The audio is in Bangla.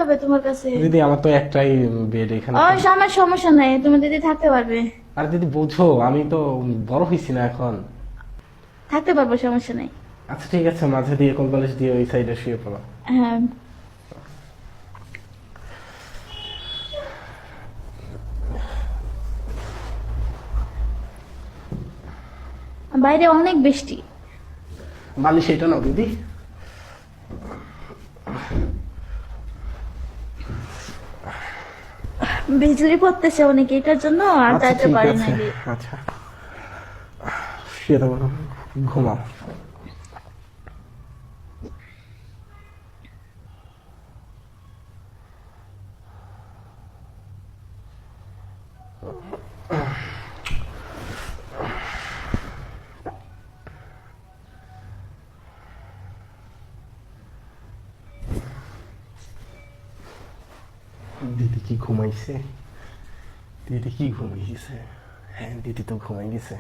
হবে তোমার কাছে? দিদি আমার তো একটাই বেড এখানে। ও আমার সমস্যা নাই, তুমি দিদি থাকতে পারবে। আর দিদি বুঝো আমি তো বড় হয়েছি না এখন। থাকতে পারবো, সমস্যা নাই। আচ্ছা ঠিক আছে, মাঝে দিয়ে কোল বালিশ দিয়ে ওই সাইডে শুয়ে পড়ো। হ্যাঁ। বাইরে অনেক বৃষ্টি। বালিশ এটা নাও দিদি। বিজলি পড়তেছে অনেক, এটার জন্য আর আচ্ছা যাইতে ঠিক পারি আছে, না। আচ্ছা শুয়ে দেবো, ঘুমাও। দিদি কি ঘুমাইছে? দিদি কি ঘুমিয়ে গেছে? হ্যাঁ দিদি তো ঘুমাই গেছে।